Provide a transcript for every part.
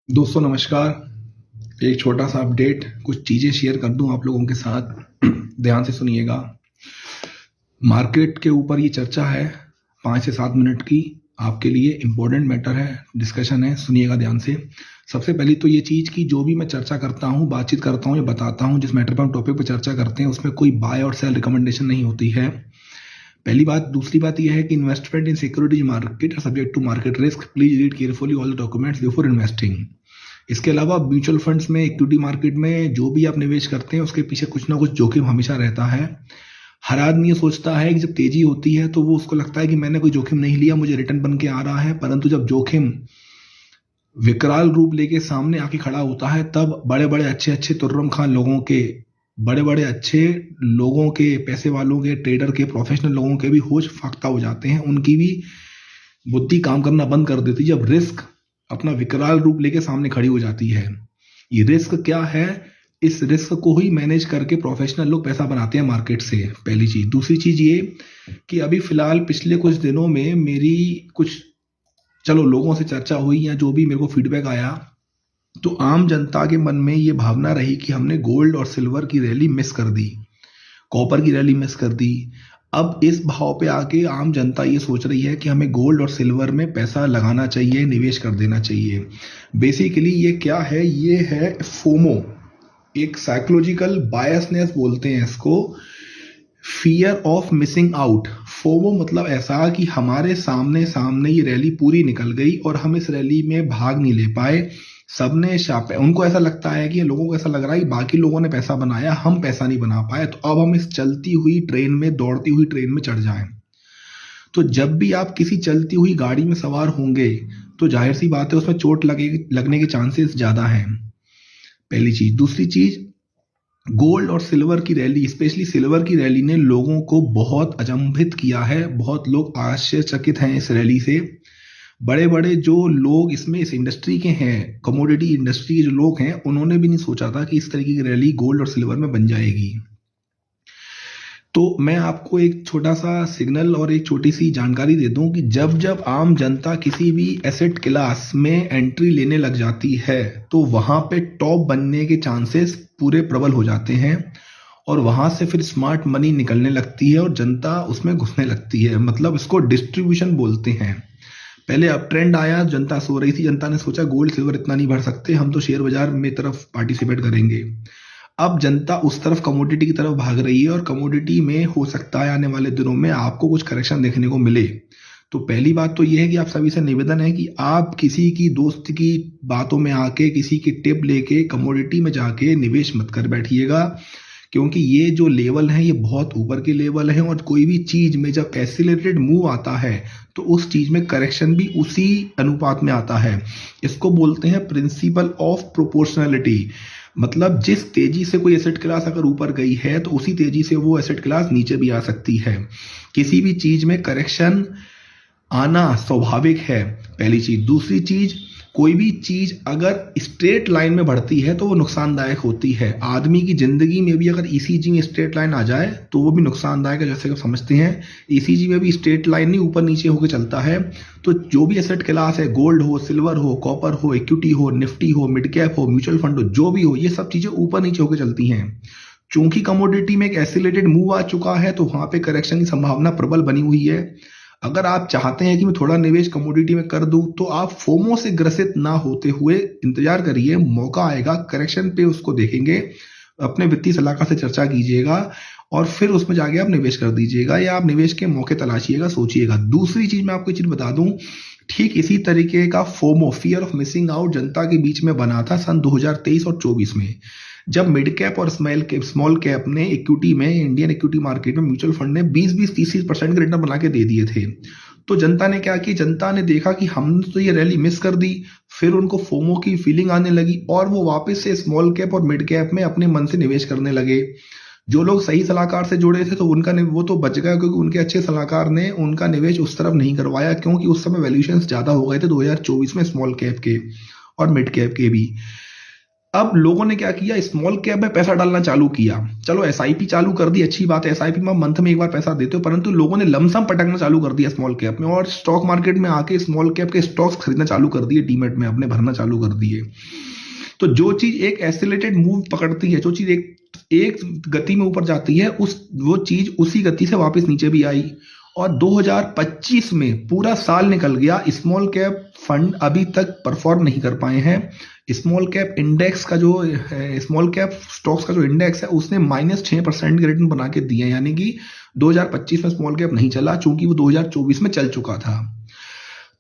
दोस्तों नमस्कार। एक छोटा सा अपडेट, कुछ चीज़ें शेयर कर दूं आप लोगों के साथ। ध्यान से सुनिएगा। मार्केट के ऊपर ये चर्चा है 5 से 7 मिनट की, आपके लिए इम्पोर्टेंट मैटर है, डिस्कशन है, सुनिएगा ध्यान से। सबसे पहली तो ये चीज़ कि जो भी मैं चर्चा करता हूँ, बातचीत करता हूँ या बताता हूँ, जिस मैटर पर हम टॉपिक पर चर्चा करते हैं उसमें कोई बाय और सेल रिकमेंडेशन नहीं होती है, पहली बात। दूसरी बात यह है कि investment in securities market are subject to market risk, please read carefully all the documents before investing. इसके अलावा म्यूचुअल फंड्स में, इक्विटी मार्केट में जो भी आप निवेश करते हैं उसके पीछे कुछ ना कुछ जोखिम हमेशा रहता है। हर आदमी ये सोचता है कि जब तेजी होती है तो वो उसको लगता है कि मैंने कोई जोखिम नहीं लिया, मुझे रिटर्न बन के आ रहा है, परंतु जब जोखिम विकराल रूप लेके सामने आके खड़ा होता है तब बड़े बड़े अच्छे अच्छे तुर्रम खान लोगों के, बड़े बड़े अच्छे लोगों के, पैसे वालों के, ट्रेडर के, प्रोफेशनल लोगों के भी होश फाख्ता हो जाते हैं, उनकी भी बुद्धि काम करना बंद कर देती है जब रिस्क अपना विकराल रूप लेके सामने खड़ी हो जाती है। ये रिस्क क्या है? इस रिस्क को ही मैनेज करके प्रोफेशनल लोग पैसा बनाते हैं मार्केट से, पहली चीज। दूसरी चीज ये कि अभी फिलहाल पिछले कुछ दिनों में मेरी कुछ लोगों से चर्चा हुई या जो भी मेरे को फीडबैक आया, तो आम जनता के मन में ये भावना रही कि हमने गोल्ड और सिल्वर की रैली मिस कर दी, कॉपर की रैली मिस कर दी। अब इस भाव पे आके आम जनता ये सोच रही है कि हमें गोल्ड और सिल्वर में पैसा लगाना चाहिए, निवेश कर देना चाहिए। बेसिकली ये क्या है? ये है फोमो, एक साइकोलॉजिकल बायसनेस बोलते हैं इसको, fear of missing out. FOMO मतलब ऐसा कि हमारे सामने सामने ये रैली पूरी निकल गई और हम इस रैली में भाग नहीं ले पाए, सबने छापे। उनको ऐसा लगता है कि लोगों को ऐसा लग रहा है कि बाकी लोगों ने पैसा बनाया, हम पैसा नहीं बना पाए, तो अब हम इस चलती हुई ट्रेन में, दौड़ती हुई ट्रेन में चढ़ जाएं। तो जब भी आप किसी चलती हुई गाड़ी में सवार होंगे तो जाहिर सी बात है उसमें चोट लगने के चांसेस ज्यादा हैं, पहली चीज। दूसरी चीज, गोल्ड और सिल्वर की रैली, स्पेशली सिल्वर की रैली ने लोगों को बहुत अचंभित किया है, बहुत लोग आश्चर्यचकित हैं इस रैली से। बड़े बड़े जो लोग इसमें, इस इंडस्ट्री के हैं, कमोडिटी इंडस्ट्री के जो लोग हैं, उन्होंने भी नहीं सोचा था कि इस तरीके की रैली गोल्ड और सिल्वर में बन जाएगी। तो मैं आपको एक छोटा सा सिग्नल और एक छोटी सी जानकारी दे दूं कि जब जब आम जनता किसी भी एसेट क्लास में एंट्री लेने लग जाती है तो वहां पे टॉप बनने के चांसेस पूरे प्रबल हो जाते हैं और वहां से फिर स्मार्ट मनी निकलने लगती है और जनता उसमें घुसने लगती है। मतलब इसको डिस्ट्रीब्यूशन बोलते हैं। पहले अब ट्रेंड आया, जनता सो रही थी, जनता ने सोचा गोल्ड सिल्वर इतना नहीं भर सकते, हम तो शेयर बाजार में तरफ पार्टिसिपेट करेंगे। अब जनता उस तरफ कमोडिटी की तरफ भाग रही है और कमोडिटी में हो सकता है आने वाले दिनों में आपको कुछ करेक्शन देखने को मिले। तो पहली बात तो यह है कि आप सभी से निवेदन है कि आप किसी की दोस्त की बातों में आके, किसी की टिप लेके कमोडिटी में जाके निवेश मत कर बैठिएगा, क्योंकि ये जो लेवल है ये बहुत ऊपर के लेवल है और कोई भी चीज में जब एक्सीलरेटेड मूव आता है तो उस चीज में करेक्शन भी उसी अनुपात में आता है। इसको बोलते हैं प्रिंसिपल ऑफ प्रोपोर्शनलिटी। मतलब जिस तेजी से कोई एसेट क्लास अगर ऊपर गई है तो उसी तेजी से वो एसेट क्लास नीचे भी आ सकती है। किसी भी चीज में करेक्शन आना स्वाभाविक है, पहली चीज। दूसरी चीज, कोई भी चीज अगर स्ट्रेट लाइन में बढ़ती है तो वो नुकसानदायक होती है। आदमी की जिंदगी में भी अगर ईसीजी में स्ट्रेट लाइन आ जाए तो वो भी नुकसानदायक है। जैसे कि आप समझते हैं ईसीजी में भी स्ट्रेट लाइन नहीं, ऊपर नीचे होकर चलता है। तो जो भी एसेट क्लास है, गोल्ड हो, सिल्वर हो, कॉपर हो, इक्विटी हो, निफ्टी हो, मिड कैप हो, म्यूचुअल फंड हो, जो भी हो, ये सब चीजें ऊपर नीचे होकर चलती हैं। चूंकि कमोडिटी में एक एसिलेटेड मूव आ चुका है तो वहां पे करेक्शन की संभावना प्रबल बनी हुई है। अगर आप चाहते हैं कि मैं थोड़ा निवेश कमोडिटी में कर दूं तो आप फोमो से ग्रसित ना होते हुए इंतजार करिए, मौका आएगा, करेक्शन पे उसको देखेंगे, अपने वित्तीय सलाहकार से चर्चा कीजिएगा और फिर उसमें जाके आप निवेश कर दीजिएगा या आप निवेश के मौके तलाशिएगा, सोचिएगा। दूसरी चीज मैं आपको एक चीज बता दूं, ठीक इसी तरीके का FOMO, fear of missing out, जनता के बीच में बना था सन 2023 और 24 में, जब मिड कैप और स्मॉल कैप ने इक्विटी में, इंडियन इक्विटी मार्केट में म्यूचुअल फंड ने 20-30% के रिटर्न बना के दे दिए थे। तो जनता ने क्या की, जनता ने देखा कि हमने तो ये रैली मिस कर दी, फिर उनको फोमो की फीलिंग आने लगी और वो वापस से स्मॉल कैप और मिड कैप में अपने मन से निवेश करने लगे। जो लोग सही सलाहकार से जुड़े थे तो उनका वो तो बच गया, क्योंकि उनके अच्छे सलाहकार ने उनका निवेश उस तरफ नहीं करवाया, क्योंकि उस समय वैल्यूएशंस ज्यादा हो गए थे 2024 में स्मॉल कैप के और मिड कैप के भी। अब लोगों ने क्या किया, स्मॉल कैप में पैसा डालना चालू किया। चलो एसआईपी चालू कर दी, अच्छी बात है, एसआईपी में मंथ में एक बार पैसा देते हो, परंतु लोगों ने लमसम पटकना चालू कर दिया स्मॉल कैप में, और स्टॉक मार्केट में आके स्मॉल कैप के स्टॉक्स खरीदना चालू कर दिए, डीमैट में अपने भरना चालू कर दिए। तो जो चीज एक एक्सेलरेटेड मूव पकड़ती है, जो चीज एक गति में ऊपर जाती है, वो चीज उसी गति से वापस नीचे भी आई। और 2025 में पूरा साल निकल गया, स्मॉल कैप फंड अभी तक परफॉर्म नहीं कर पाए हैं। स्मॉल कैप इंडेक्स का जो स्मॉल कैप स्टॉक्स का जो इंडेक्स है, उसने -6% के रिटर्न बना के दिए, यानी कि 2025 में स्मॉल कैप नहीं चला, चूंकि वो 2024 में चल चुका था।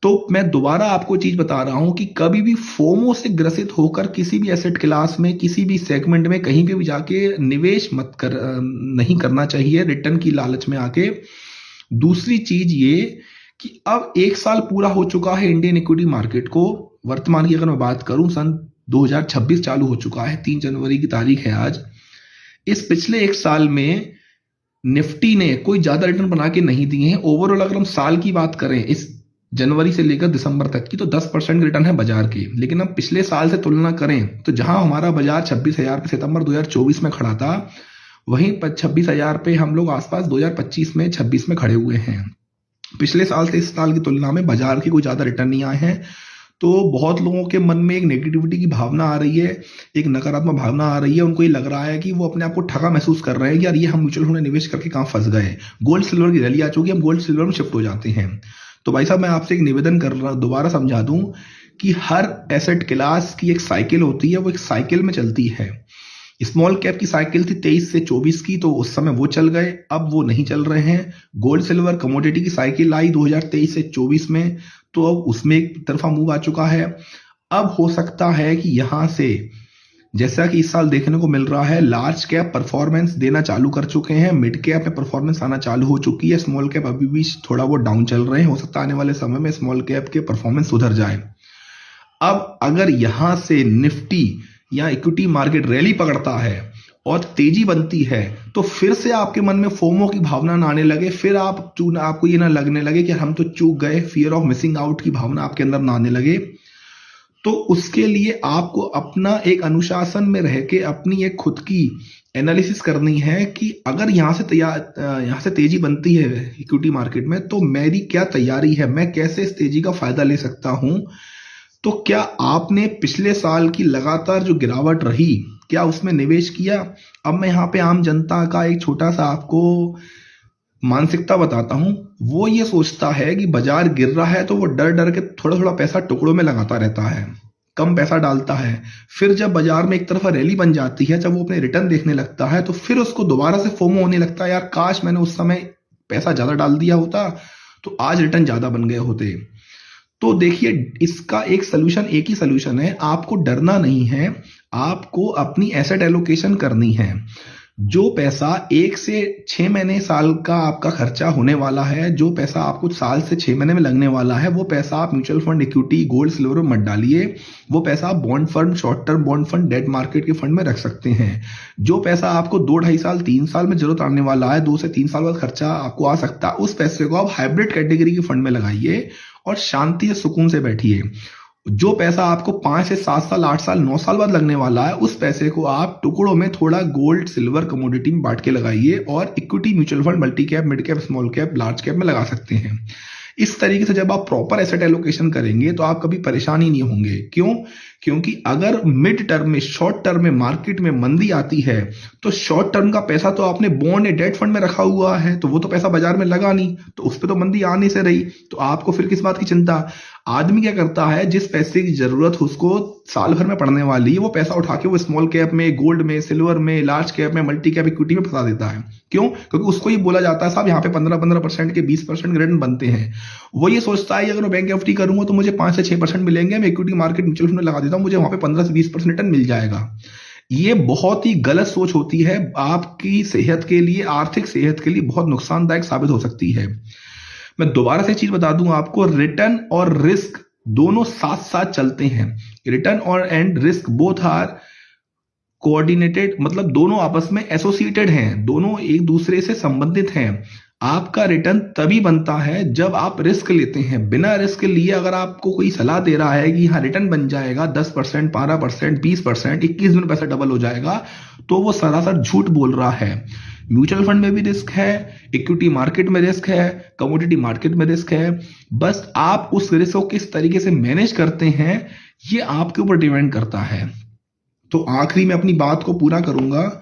तो मैं दोबारा आपको चीज बता रहा हूं कि कभी भी फोमो से ग्रसित होकर किसी भी एसेट क्लास में, किसी भी सेगमेंट में, कहीं भी जाके निवेश नहीं करना चाहिए रिटर्न की लालच में आके। दूसरी चीज ये कि अब 1 साल पूरा हो चुका है इंडियन इक्विटी मार्केट को। वर्तमान की अगर मैं बात करूं, सन 2026 चालू हो चुका है, 3 जनवरी की तारीख है आज। इस पिछले 1 साल में निफ्टी ने कोई ज्यादा रिटर्न बना के नहीं दिए हैं। ओवरऑल अगर हम साल की बात करें, इस जनवरी से लेकर दिसंबर तक की, तो 10% रिटर्न है बाजार के। लेकिन हम पिछले साल से तुलना करें तो जहां हमारा बाजार 26,000 पे सितंबर 2024 में खड़ा था, वहीं 26,000 पे हम लोग आसपास 2025 में 26 में खड़े हुए हैं। पिछले साल से इस साल की तुलना में बाजार के कोई ज्यादा रिटर्न नहीं आए हैं। तो बहुत लोगों के मन में एक नेगेटिविटी की भावना आ रही है, एक नकारात्मक भावना आ रही है। उनको ये लग रहा है कि वो अपने आप को ठगा महसूस कर रहे हैं कि यार ये हम म्यूचुअल फंड में निवेश करके कहां फंस गए। गोल्ड सिल्वर की रैली आ चुकी है, हम गोल्ड सिल्वर में शिफ्ट हो जाते हैं। तो भाई साहब, मैं आपसे एक निवेदन कर रहा हूं, दोबारा समझा दूं कि हर एसेट क्लास की एक साइकिल होती है, वो एक साइकिल में चलती है। स्मॉल कैप की साइकिल थी 23 से 24 की, तो उस समय वो चल गए, अब वो नहीं चल रहे हैं। गोल्ड सिल्वर कमोडिटी की साइकिल आई 2023 से 24 में, तो अब उसमें एक तरफा मूव आ चुका है। अब हो सकता है कि यहां से, जैसा कि इस साल देखने को मिल रहा है, लार्ज कैप परफॉर्मेंस देना चालू कर चुके हैं, मिड कैप में परफॉर्मेंस आना चालू हो चुकी है, स्मॉल कैप अभी भी थोड़ा वो डाउन चल रहे हैं। हो सकता है आने वाले समय में स्मॉल कैप के परफॉर्मेंस सुधर जाए। अब अगर यहां से निफ्टी या इक्विटी मार्केट रैली पकड़ता है और तेजी बनती है, तो फिर से आपके मन में फोमो की भावना ना आने लगे, फिर आपको ये ना लगने लगे कि हम तो चूक गए, फियर ऑफ मिसिंग आउट की भावना आपके अंदर ना आने लगे। तो उसके लिए आपको अपना एक अनुशासन में रह के अपनी एक खुद की एनालिसिस करनी है कि अगर यहां से तेजी बनती है इक्विटी मार्केट में, तो मेरी क्या तैयारी है, मैं कैसे इस तेजी का फायदा ले सकता हूं। तो क्या आपने पिछले साल की लगातार जो गिरावट रही, क्या उसमें निवेश किया? अब मैं यहाँ पे आम जनता का एक छोटा सा आपको मानसिकता बताता हूं। वो ये सोचता है कि बाजार गिर रहा है तो वो डर डर के थोड़ा थोड़ा पैसा टुकड़ों में लगाता रहता है, कम पैसा डालता है। फिर जब बाजार में एक तरफा रैली बन जाती है, जब वो अपने रिटर्न देखने लगता है, तो फिर उसको दोबारा से फोमो होने लगता है, यार काश मैंने उस समय पैसा ज्यादा डाल दिया होता तो आज रिटर्न ज्यादा बन गए होते। तो देखिए, इसका एक ही सोल्यूशन है, आपको डरना नहीं है, आपको अपनी एसेट एलोकेशन करनी है। जो पैसा 1 से 6 महीने साल का आपका खर्चा होने वाला है, जो पैसा आपको साल से 6 महीने में लगने वाला है, वो पैसा आप mutual fund, equity, gold silver में मत डालिए। वो पैसा आप bond fund, short term bond fund, debt market के फंड में रख सकते हैं। जो पैसा आपको 2-2.5 साल 3 साल में जरूरत आने वाला है, 2 से 3 साल बाद खर्चा आपको आ सकता है, उस पैसे को आप हाइब्रिड कैटेगरी के फंड में लगाइए और शांति से सुकून से बैठिए। जो पैसा आपको 5 से 7 साल, 8 साल, 9 साल बाद लगने वाला है, उस पैसे को आप टुकड़ों में थोड़ा गोल्ड, सिल्वर, कमोडिटी में बांट के लगाइए और equity, mutual fund, multi cap, mid cap, small cap, large cap में लगा सकते हैं। इस तरीके से जब आप प्रॉपर एसेट एलोकेशन करेंगे तो आप कभी परेशान ही नहीं होंगे। क्यों? क्योंकि अगर मिड टर्म में, शॉर्ट टर्म में मार्केट में मंदी आती है, तो शॉर्ट टर्म का पैसा तो आपने बॉन्ड या डेट फंड में रखा हुआ है, तो वो तो पैसा बाजार में लगा नहीं, तो उस पर तो मंदी आने से रही, तो आपको फिर किस बात की चिंता। आदमी क्या करता है, जिस पैसे की जरूरत उसको साल भर में पड़ने वाली है, वो पैसा उठा के वो स्मॉल कैप में, गोल्ड में, सिल्वर में, लार्ज कैप में, मल्टी कैप, इक्विटी में फंसा देता है। क्यों? क्योंकि उसको ये बोला जाता है साहब यहाँ पे 15% के 20% रिटर्न बनते हैं। वो ये सोचता है अगर मैं बैंक एफडी करूंगा तो मुझे 5 से 6% मिलेंगे, मैं इक्विटी मार्केट, म्यूचुअल फंड में लगा देता हूं, मुझे वहां पे 15 से 20% रिटर्न मिल जाएगा। ये बहुत ही गलत सोच होती है, आपकी सेहत के लिए, आर्थिक सेहत के लिए बहुत नुकसानदायक साबित हो सकती है। मैं दोबारा से चीज बता दूं आपको, रिटर्न और रिस्क दोनों साथ साथ चलते हैं। रिटर्न और and risk both are coordinated, मतलब दोनों आपस में एसोसिएटेड हैं, दोनों एक दूसरे से संबंधित हैं। आपका रिटर्न तभी बनता है जब आप रिस्क लेते हैं। बिना रिस्क लिए अगर आपको कोई सलाह दे रहा है कि हाँ रिटर्न बन जाएगा 10%, 12%, 20%, 21 दिन में पैसा डबल हो जाएगा, तो वो सरासर झूठ बोल रहा है। म्यूचुअल फंड में भी रिस्क है, इक्विटी मार्केट में रिस्क है, कमोडिटी मार्केट में रिस्क है। बस आप उस रिस्क को किस तरीके से मैनेज करते हैं, ये आपके ऊपर डिपेंड करता है। तो आखिरी में अपनी बात को पूरा करूंगा।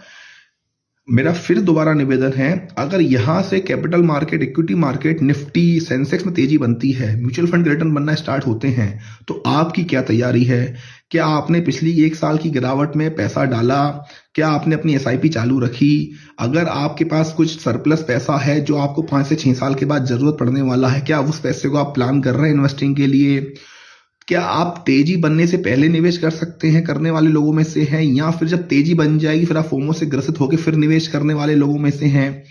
मेरा फिर दोबारा निवेदन है, अगर यहां से capital market, equity market, Nifty, Sensex में तेजी बनती है, म्यूचुअल फंड के रिटर्न बनना स्टार्ट होते हैं, तो आपकी क्या तैयारी है? क्या आपने पिछली 1 साल की गिरावट में पैसा डाला? क्या आपने अपनी एसआईपी चालू रखी? अगर आपके पास कुछ सरप्लस पैसा है जो आपको 5 से 6 साल के बाद जरूरत पड़ने वाला है, क्या उस पैसे को आप प्लान कर रहे हैं इन्वेस्टिंग के लिए? क्या आप तेजी बनने से पहले निवेश कर सकते हैं, करने वाले लोगों में से हैं, या फिर जब तेजी बन जाएगी फिर आप फोमो से ग्रसित होकर फिर निवेश करने वाले लोगों में से हैं?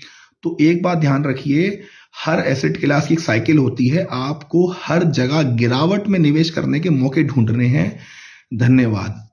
तो एक बात ध्यान रखिए, हर एसेट क्लास की एक साइकिल होती है। आपको हर जगह गिरावट में निवेश करने के मौके ढूंढने हैं। धन्यवाद।